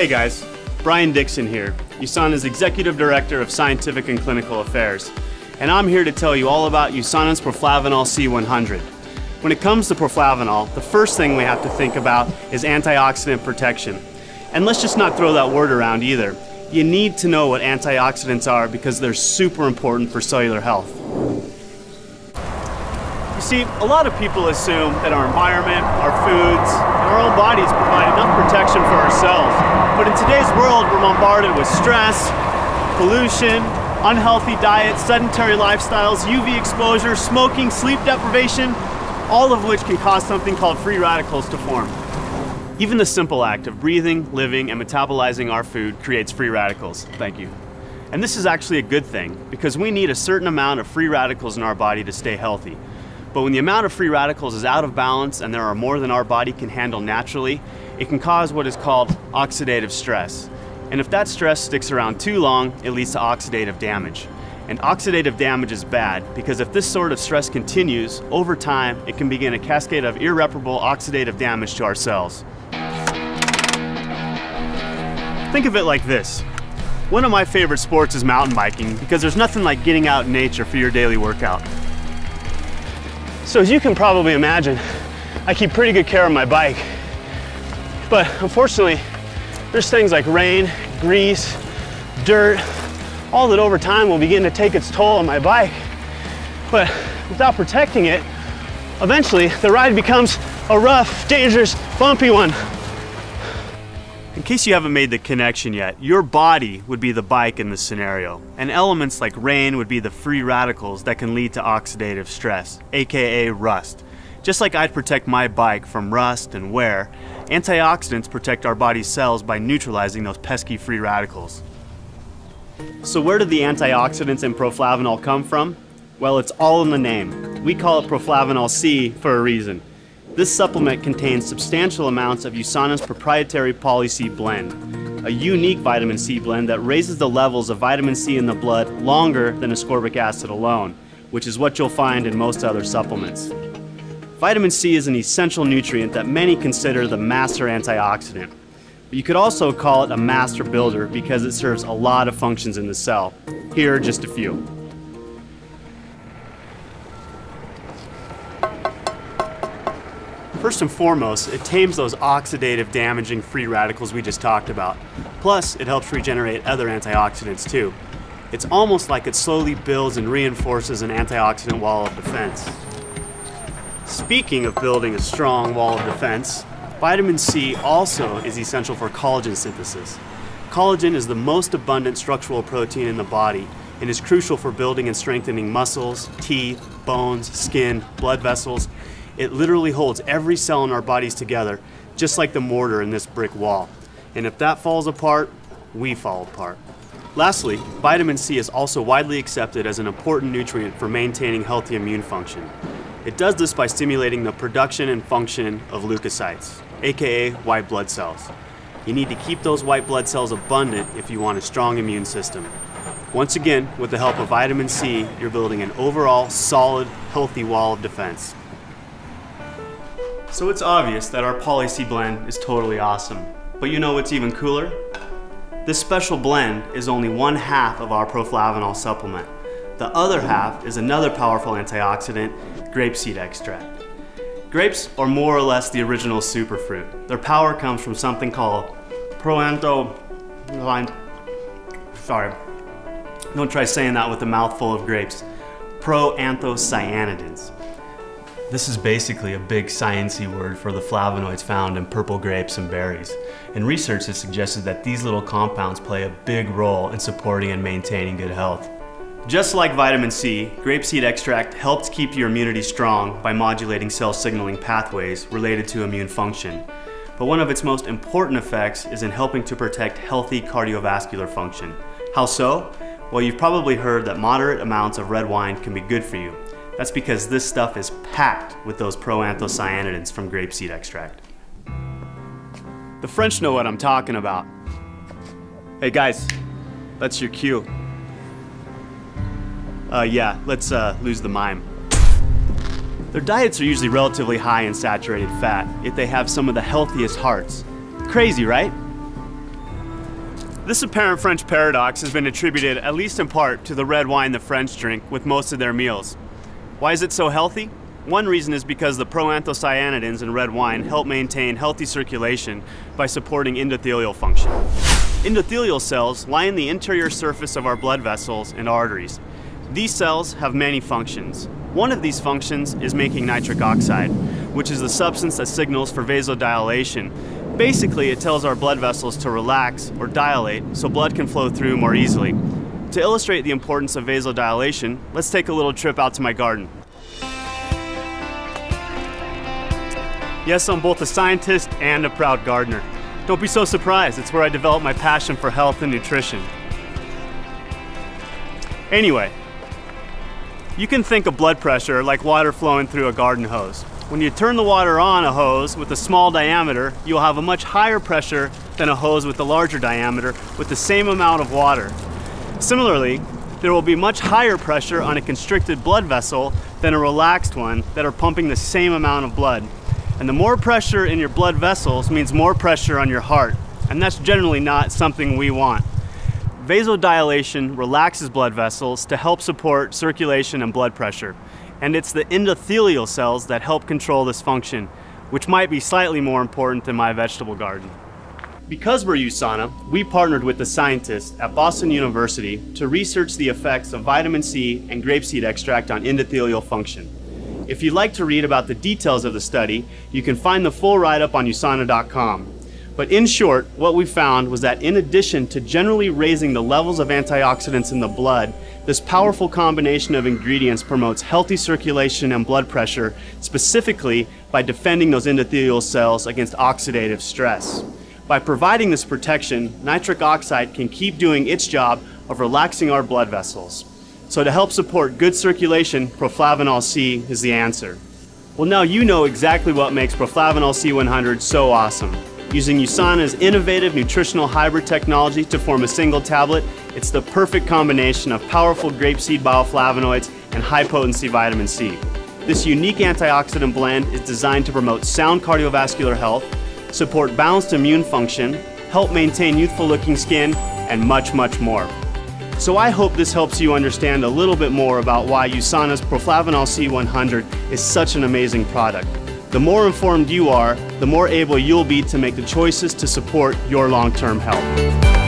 Hey guys, Brian Dixon here, USANA's Executive Director of Scientific and Clinical Affairs. And I'm here to tell you all about USANA's Proflavanol C100. When it comes to proflavanol, the first thing we have to think about is antioxidant protection. And let's just not throw that word around either. You need to know what antioxidants are because they're super important for cellular health. You see, a lot of people assume that our environment, our foods, and our own bodies provide enough protection for ourselves. But in today's world, we're bombarded with stress, pollution, unhealthy diets, sedentary lifestyles, UV exposure, smoking, sleep deprivation, all of which can cause something called free radicals to form. Even the simple act of breathing, living, and metabolizing our food creates free radicals. Thank you. And this is actually a good thing because we need a certain amount of free radicals in our body to stay healthy. But when the amount of free radicals is out of balance and there are more than our body can handle naturally, it can cause what is called oxidative stress. And if that stress sticks around too long, it leads to oxidative damage. And oxidative damage is bad because if this sort of stress continues, over time, it can begin a cascade of irreparable oxidative damage to our cells. Think of it like this. One of my favorite sports is mountain biking because there's nothing like getting out in nature for your daily workout. So as you can probably imagine, I keep pretty good care of my bike. But unfortunately, there's things like rain, grease, dirt, all that over time will begin to take its toll on my bike. But without protecting it, eventually the ride becomes a rough, dangerous, bumpy one. In case you haven't made the connection yet, your body would be the bike in this scenario, and elements like rain would be the free radicals that can lead to oxidative stress, aka rust. Just like I'd protect my bike from rust and wear, antioxidants protect our body's cells by neutralizing those pesky free radicals. So where did the antioxidants in proflavanol come from? Well, it's all in the name. We call it Proflavanol C for a reason. This supplement contains substantial amounts of USANA's proprietary Poly-C blend, a unique vitamin C blend that raises the levels of vitamin C in the blood longer than ascorbic acid alone, which is what you'll find in most other supplements. Vitamin C is an essential nutrient that many consider the master antioxidant. But you could also call it a master builder because it serves a lot of functions in the cell. Here are just a few. First and foremost, it tames those oxidative damaging free radicals we just talked about. Plus, it helps regenerate other antioxidants too. It's almost like it slowly builds and reinforces an antioxidant wall of defense. Speaking of building a strong wall of defense, vitamin C also is essential for collagen synthesis. Collagen is the most abundant structural protein in the body and is crucial for building and strengthening muscles, teeth, bones, skin, blood vessels. It literally holds every cell in our bodies together, just like the mortar in this brick wall. And if that falls apart, we fall apart. Lastly, vitamin C is also widely accepted as an important nutrient for maintaining healthy immune function. It does this by stimulating the production and function of leukocytes, aka white blood cells. You need to keep those white blood cells abundant if you want a strong immune system. Once again, with the help of vitamin C, you're building an overall solid, healthy wall of defense. So it's obvious that our Poly-C blend is totally awesome. But you know what's even cooler? This special blend is only one half of our proflavanol supplement. The other half is another powerful antioxidant, grapeseed extract. Grapes are more or less the original superfruit. Their power comes from something called sorry, don't try saying that with a mouthful of grapes. Proanthocyanidins. This is basically a big sciencey word for the flavonoids found in purple grapes and berries. And research has suggested that these little compounds play a big role in supporting and maintaining good health. Just like vitamin C, grapeseed extract helps keep your immunity strong by modulating cell signaling pathways related to immune function. But one of its most important effects is in helping to protect healthy cardiovascular function. How so? Well, you've probably heard that moderate amounts of red wine can be good for you. That's because this stuff is packed with those proanthocyanidins from grapeseed extract. The French know what I'm talking about. Hey guys, that's your cue. Yeah, let's lose the mime. Their diets are usually relatively high in saturated fat, yet they have some of the healthiest hearts. Crazy, right? This apparent French paradox has been attributed, at least in part, to the red wine the French drink with most of their meals. Why is it so healthy? One reason is because the proanthocyanidins in red wine help maintain healthy circulation by supporting endothelial function. Endothelial cells lie in the interior surface of our blood vessels and arteries. These cells have many functions. One of these functions is making nitric oxide, which is the substance that signals for vasodilation. Basically, it tells our blood vessels to relax or dilate so blood can flow through more easily. To illustrate the importance of vasodilation, let's take a little trip out to my garden. Yes, I'm both a scientist and a proud gardener. Don't be so surprised, it's where I developed my passion for health and nutrition. Anyway, you can think of blood pressure like water flowing through a garden hose. When you turn the water on a hose with a small diameter, you'll have a much higher pressure than a hose with a larger diameter with the same amount of water. Similarly, there will be much higher pressure on a constricted blood vessel than a relaxed one that are pumping the same amount of blood. And the more pressure in your blood vessels means more pressure on your heart, and that's generally not something we want. Vasodilation relaxes blood vessels to help support circulation and blood pressure, and it's the endothelial cells that help control this function, which might be slightly more important than my vegetable garden. Because we're USANA, we partnered with the scientists at Boston University to research the effects of vitamin C and grapeseed extract on endothelial function. If you'd like to read about the details of the study, you can find the full write-up on USANA.com. But in short, what we found was that in addition to generally raising the levels of antioxidants in the blood, this powerful combination of ingredients promotes healthy circulation and blood pressure, specifically by defending those endothelial cells against oxidative stress. By providing this protection, nitric oxide can keep doing its job of relaxing our blood vessels. So to help support good circulation, proflavanol C is the answer. Well, now you know exactly what makes proflavanol C100 so awesome. Using USANA's innovative nutritional hybrid technology to form a single tablet, it's the perfect combination of powerful grapeseed bioflavonoids and high-potency vitamin C. This unique antioxidant blend is designed to promote sound cardiovascular health, support balanced immune function, help maintain youthful-looking skin, and much, much more. So I hope this helps you understand a little bit more about why USANA's proflavanol C100 is such an amazing product. The more informed you are, the more able you'll be to make the choices to support your long-term health.